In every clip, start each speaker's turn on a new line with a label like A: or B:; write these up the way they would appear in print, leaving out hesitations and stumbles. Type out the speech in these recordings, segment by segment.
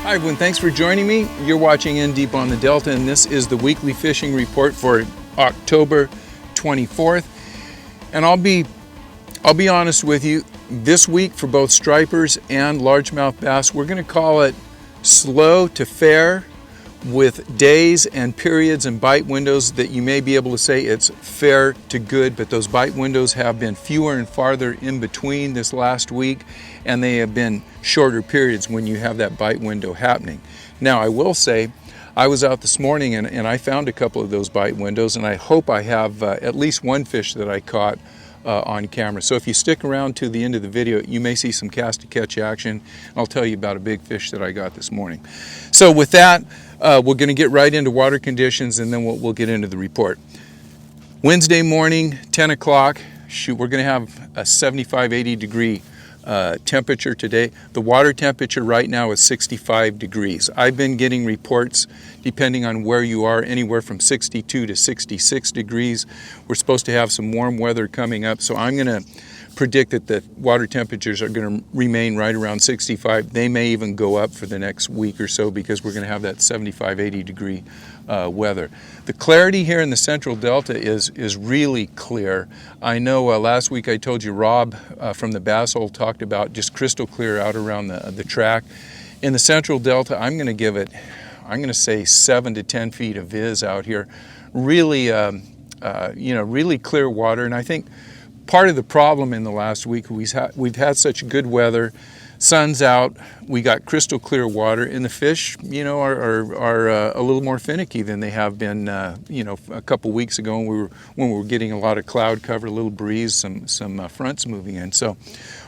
A: Hi everyone, thanks for joining me. You're watching In Deep on the Delta, and this is the weekly fishing report for October 24th. And I'll be honest with you, this week for both stripers and largemouth bass, we're going to call it slow to fair, with days and periods and bite windows that you may be able to say it's fair to good, but those bite windows have been fewer and farther in between this last week, and they have been shorter periods when you have that bite window happening. Now, I will say, I was out this morning and I found a couple of those bite windows, and I hope I have at least one fish that I caught on camera. So if you stick around to the end of the video, you may see some cast to catch action. I'll tell you about a big fish that I got this morning. So with that, we're going to get right into water conditions, and then we'll get into the report. Wednesday morning, 10 o'clock, we're going to have a 75-80 degree temperature today. The water temperature right now is 65 degrees. I've been getting reports, depending on where you are, anywhere from 62 to 66 degrees. We're supposed to have some warm weather coming up, so I'm going to predict that the water temperatures are going to remain right around 65. They may even go up for the next week or so because we're going to have that 75-80 degree weather. The clarity here in the Central Delta is really clear. I know last week I told you Rob from the Bass Hole talked about just crystal clear out around the track. In the Central Delta, I'm going to give it, I'm going to say 7 to 10 feet of viz out here. Really, really clear water, and I think part of the problem in the last week, we've had such good weather, sun's out, we got crystal clear water, and the fish, are a little more finicky than they have been, a couple weeks ago when we were getting a lot of cloud cover, a little breeze, some fronts moving in. So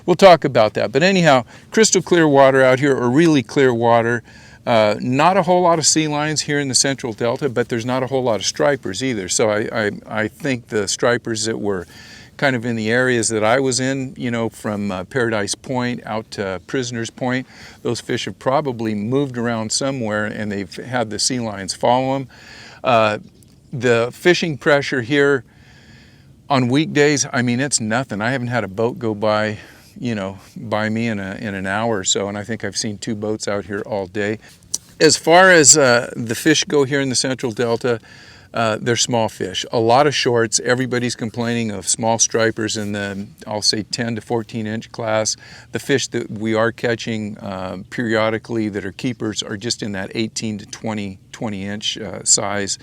A: we'll talk about that. But anyhow, crystal clear water out here, or really clear water. Not a whole lot of sea lions here in the Central Delta, but there's not a whole lot of stripers either. So I think the stripers that were kind of in the areas that I was in, from Paradise Point out to Prisoner's Point, those fish have probably moved around somewhere and they've had the sea lions follow them. The fishing pressure here on weekdays, I mean, it's nothing. I haven't had a boat go by, by me in an hour or so, and I think I've seen 2 boats out here all day. As far as the fish go here in the Central Delta, they're small fish. A lot of shorts. Everybody's complaining of small stripers in the, I'll say, 10 to 14 inch class. The fish that we are catching periodically that are keepers are just in that 18 to 20 inch size.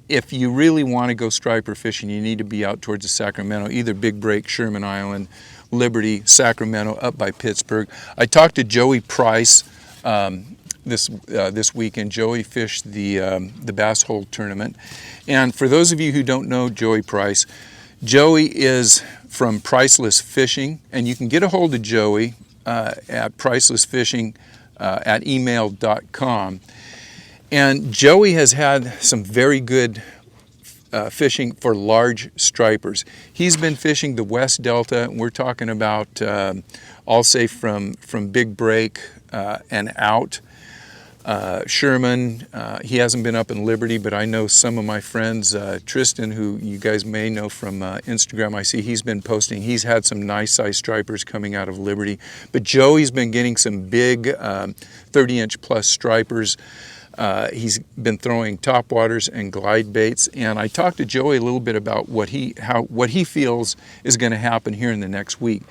A: If you really want to go striper fishing, you need to be out towards the Sacramento, either Big Break, Sherman Island, Liberty, Sacramento, up by Pittsburgh. I talked to Joey Price this weekend. Joey fished the Bass Hole tournament, and for those of you who don't know Joey Price, Joey is from Priceless Fishing, and you can get a hold of Joey at pricelessfishing at email.com. And Joey has had some very good fishing for large stripers. He's been fishing the West Delta, and we're talking about I'll say from Big Break and out. Sherman, he hasn't been up in Liberty, but I know some of my friends, Tristan, who you guys may know from Instagram, I see he's been posting, he's had some nice size stripers coming out of Liberty, but Joey's been getting some big 30-inch plus stripers. He's been throwing topwaters and glide baits, and I talked to Joey a little bit about what he feels is going to happen here in the next week.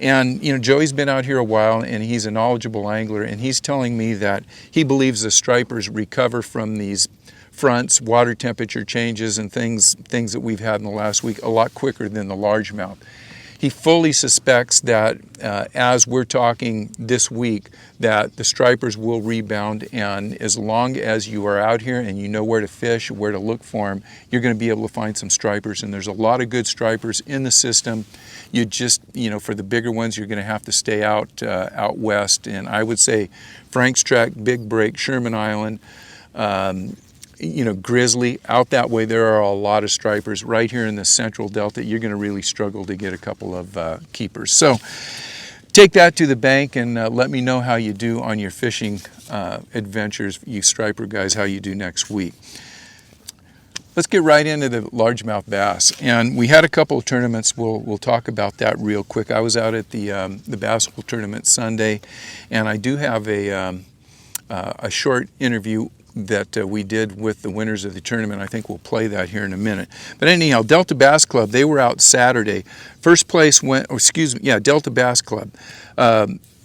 A: And Joey's been out here a while, and he's a knowledgeable angler, and he's telling me that he believes the stripers recover from these fronts, water temperature changes, and things that we've had in the last week a lot quicker than the largemouth. He fully suspects that as we're talking this week, that the stripers will rebound, and as long as you are out here and you know where to fish, where to look for them, you're going to be able to find some stripers, and there's a lot of good stripers in the system. You just, for the bigger ones, you're going to have to stay out west, and I would say Frank's Track, Big Break, Sherman Island, Grizzly, out that way, there are a lot of stripers. Right here in the Central Delta, you're going to really struggle to get a couple of keepers. So take that to the bank and let me know how you do on your fishing adventures, you striper guys, how you do next week. Let's get right into the largemouth bass. And we had a couple of tournaments. We'll talk about that real quick. I was out at the Bass Hole tournament Sunday, and I do have a a short interview that we did with the winners of the tournament. I think we'll play that here in a minute. But anyhow, Delta Bass Club, they were out Saturday. First place went, Delta Bass Club.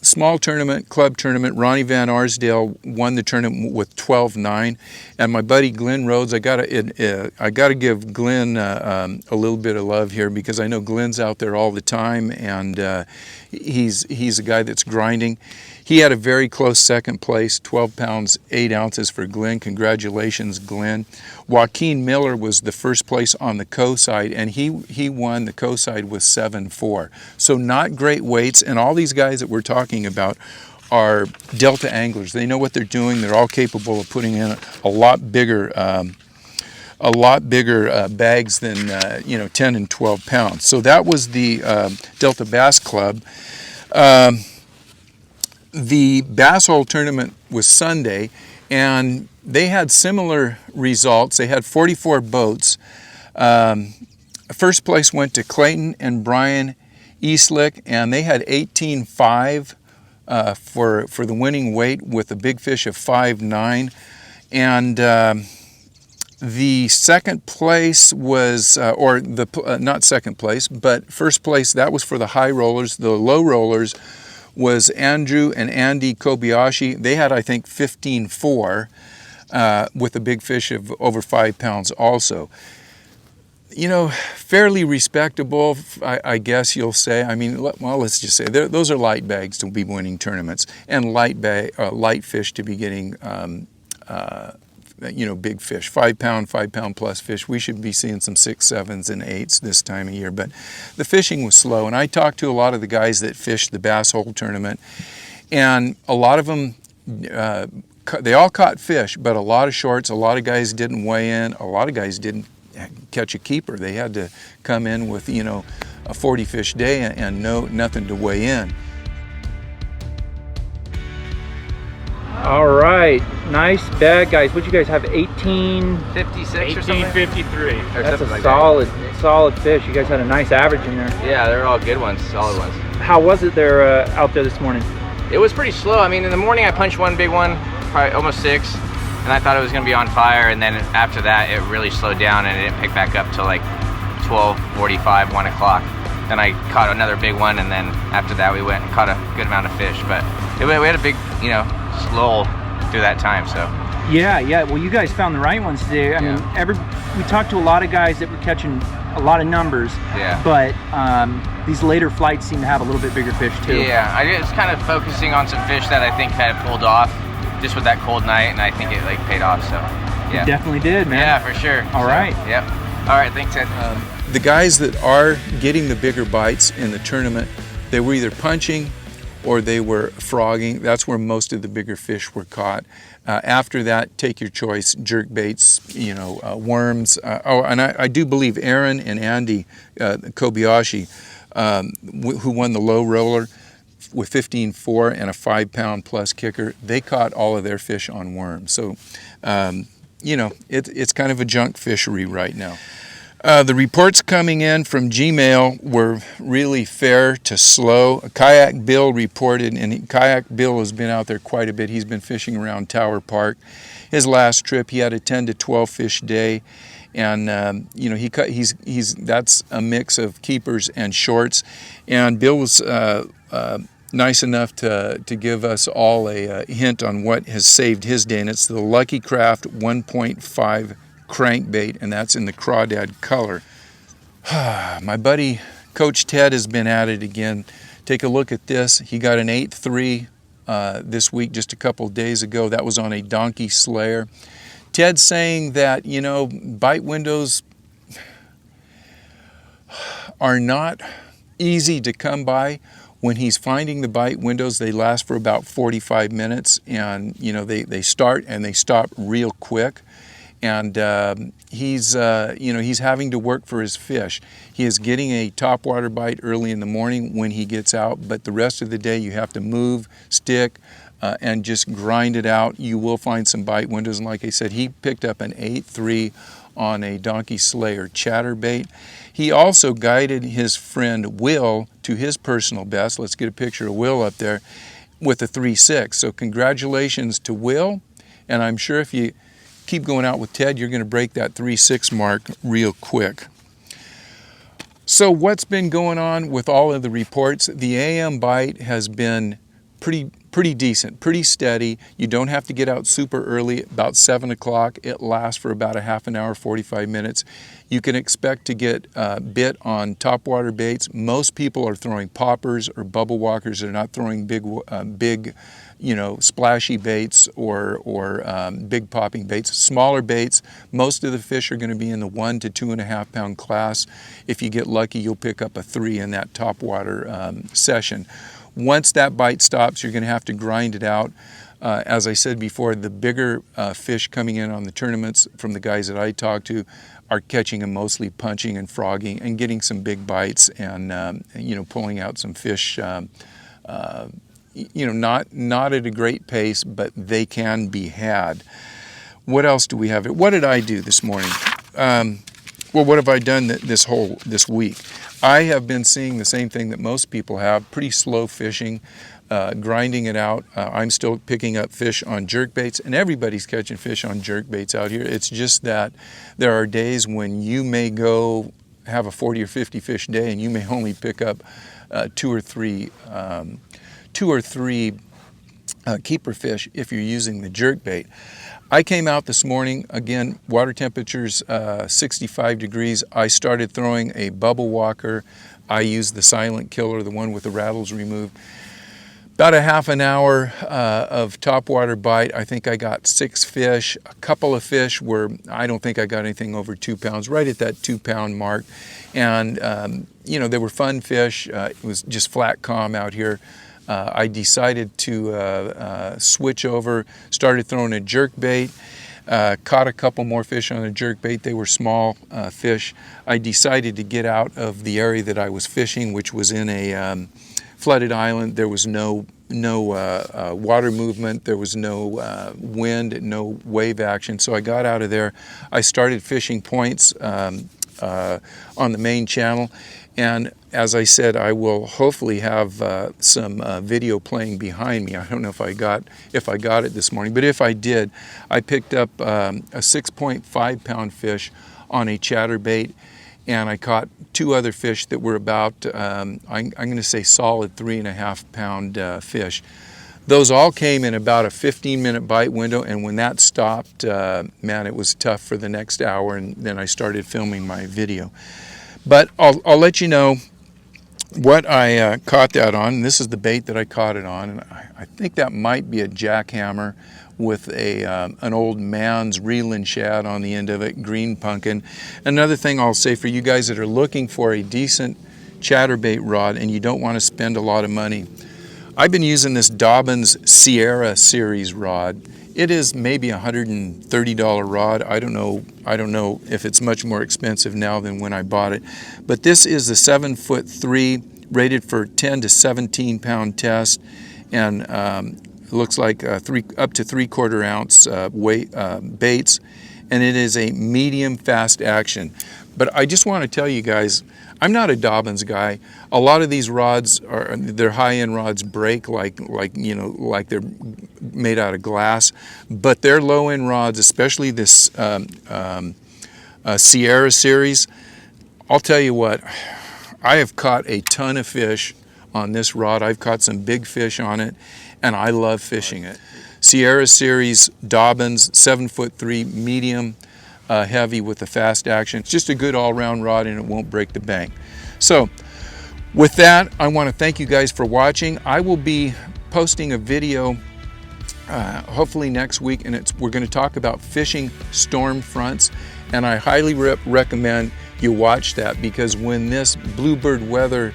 A: Small tournament, club tournament. Ronnie Van Arsdale won the tournament with 12-9, and my buddy Glenn Rhodes. I gotta give Glenn a little bit of love here, because I know Glenn's out there all the time, and he's a guy that's grinding. He had a very close second place, 12 pounds 8 ounces for Glenn. Congratulations, Glenn. Joaquin Miller was the first place on the co-side, and he won the co-side with 7-4. So not great weights, and all these guys that we're talking about are Delta anglers. They know what they're doing. They're all capable of putting in a lot bigger bags than 10 and 12 pounds. So that was the Delta Bass Club. The Bass Hole tournament was Sunday, and they had similar results. They had 44 boats. First place went to Clayton and Brian Eastlick, and they had 18.5 for the winning weight, with a big fish of 5.9. And the second place was, not second place, but first place, that was for the high rollers. The low rollers was Andrew and Andy Kobayashi. They had, I think, 15.4 with a big fish of over 5 pounds also. Fairly respectable, I guess you'll say. I mean, well, let's just say those are light bags to be winning tournaments, and light fish to be getting big fish, 5 pound plus fish. We should be seeing some 6s, 7s, and 8s this time of year, but the fishing was slow. And I talked to a lot of the guys that fished the Bass Hole tournament, and a lot of them, they all caught fish, but a lot of shorts. A lot of guys didn't weigh in. A lot of guys didn't catch a keeper. They had to come in with, a 40 fish day and nothing to weigh in.
B: All right, nice bag, guys. What you guys have?
C: 1856 or something?
B: 1853. That's a
C: like
B: solid fish. You guys had a nice average in there.
C: Yeah, they're all good ones, solid ones.
B: How was it there out there this morning?
C: It was pretty slow. I mean, in the morning I punched one big one, probably almost 6, and I thought it was going to be on fire. And then after that, it really slowed down, and it didn't pick back up till like 12:45, 1 o'clock. Then I caught another big one, and then after that we went and caught a good amount of fish. But we had a big, lull through that time. So
B: yeah. Well, you guys found the right ones today. I mean, we talked to a lot of guys that were catching a lot of numbers. Yeah. But these later flights seem to have a little bit bigger fish too.
C: Yeah, I was kind of focusing on some fish that I think had pulled off just with that cold night, and I think it paid off. So yeah,
B: it definitely did, man.
C: Yeah, for sure.
B: All right.
C: Yep. All right. Thanks, Ed.
A: The guys that are getting the bigger bites in the tournament, they were either punching or they were frogging. That's where most of the bigger fish were caught. After that, take your choice: jerk baits, worms. And I do believe Aaron and Andy Kobayashi, who won the low roller with 15.4 and a 5 pound plus kicker, they caught all of their fish on worms. So, it's kind of a junk fishery right now. The reports coming in from Gmail were really fair to slow. Kayak Bill reported, and Kayak Bill has been out there quite a bit. He's been fishing around Tower Park. His last trip, he had a 10 to 12 fish day, and that's a mix of keepers and shorts. And Bill was nice enough to give us all a hint on what has saved his day, and it's the Lucky Craft 1.5 crankbait, and that's in the crawdad color. My buddy Coach Ted has been at it again. Take a look at this. He got an 8.3 this week, just a couple days ago. That was on a donkey slayer. Ted's saying that, bite windows are not easy to come by. When he's finding the bite windows, they last for about 45 minutes, and they start and they stop real quick. And he's having to work for his fish. He is getting a topwater bite early in the morning when he gets out, but the rest of the day you have to move, stick, and just grind it out. You will find some bite windows, and like I said, he picked up an 8.3 on a donkey slayer chatterbait. He also guided his friend Will to his personal best. Let's get a picture of Will up there. with a 3.6. So congratulations to Will, and I'm sure if you keep going out with Ted, you're going to break that 3.6 mark real quick. So what's been going on with all of the reports? The AM bite has been pretty decent, pretty steady. You don't have to get out super early, about 7 o'clock. It lasts for about a half an hour, 45 minutes. You can expect to get bit on topwater baits. Most people are throwing poppers or bubble walkers. They're not throwing big, you know, splashy baits or big popping baits. Smaller baits. Most of the fish are going to be in the 1 to 2.5 pound class. If you get lucky, you'll pick up a 3 in that topwater session. Once that bite stops, you're going to have to grind it out. As I said before, the bigger fish coming in on the tournaments from the guys that I talk to are catching them mostly punching and frogging and getting some big bites and you know, pulling out some fish. You know, not at a great pace, but they can be had. What else do we have? What did I do this morning? Well, what have I done this week? I have been seeing the same thing that most people have, pretty slow fishing, grinding it out. I'm still picking up fish on jerkbaits, and everybody's catching fish on jerkbaits out here. It's just that there are days when you may go have a 40 or 50 fish day, and you may only pick up two or three keeper fish if you're using the jerkbait. I came out this morning, again, water temperature's 65 degrees. I started throwing a bubble walker. I used the silent killer, the one with the rattles removed. About a half an hour of topwater bite. I think I got 6 fish. A couple of fish were, I don't think I got anything over 2 pounds, right at that 2 pound mark. And, you know, they were fun fish. It was just flat calm out here. I decided to switch over, started throwing a jerkbait, caught a couple more fish on a jerkbait. They were small fish. I decided to get out of the area that I was fishing, which was in a flooded island. There was no water movement. There was no wind, no wave action. So I got out of there. I started fishing points on the main channel. And as I said, I will hopefully have some video playing behind me. I don't know if I got it this morning, but if I did, I picked up a 6.5 pound fish on a chatterbait, and I caught 2 other fish that were about, I'm going to say solid 3.5 pound fish. Those all came in about a 15-minute bite window, and when that stopped, man, it was tough for the next hour, and then I started filming my video. But I'll let you know what I caught that on. This is the bait that I caught it on, and I think that might be a jackhammer with an old man's reeling shad on the end of it, green pumpkin. Another thing I'll say for you guys that are looking for a decent chatterbait rod and you don't want to spend a lot of money, I've been using this Dobbins Sierra series rod. It is maybe a $130 rod. I don't know if it's much more expensive now than when I bought it. But this is the 7'3", rated for 10 to 17 pound test, and it looks like up to 3/4 ounce weight baits, and it is a medium fast action. But I just want to tell you guys, I'm not a Dobbins guy. A lot of these rods they're high-end rods break like they're made out of glass, but they're low-end rods, especially this Sierra series. I'll tell you what, I have caught a ton of fish on this rod. I've caught some big fish on it, and I love fishing it. Sierra series Dobbins, 7'3", medium. Heavy with a fast action. It's just a good all-round rod, and it won't break the bank. So with that, I want to thank you guys for watching. I will be posting a video hopefully next week, and we're going to talk about fishing storm fronts, and I highly recommend you watch that, because when this bluebird weather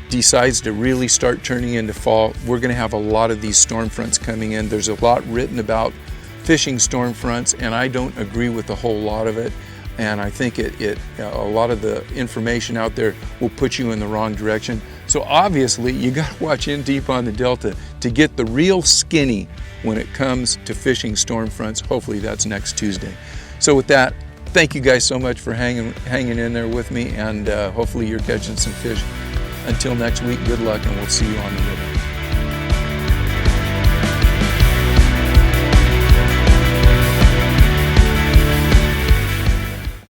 A: decides to really start turning into fall, we're going to have a lot of these storm fronts coming in. There's a lot written about fishing storm fronts, and I don't agree with a whole lot of it, and I think a lot of the information out there will put you in the wrong direction. So obviously you got to watch In Deep on the Delta to get the real skinny when it comes to fishing storm fronts. Hopefully that's next Tuesday. So with that, thank you guys so much for hanging in there with me, and hopefully you're catching some fish. Until next week, good luck, and we'll see you on the river.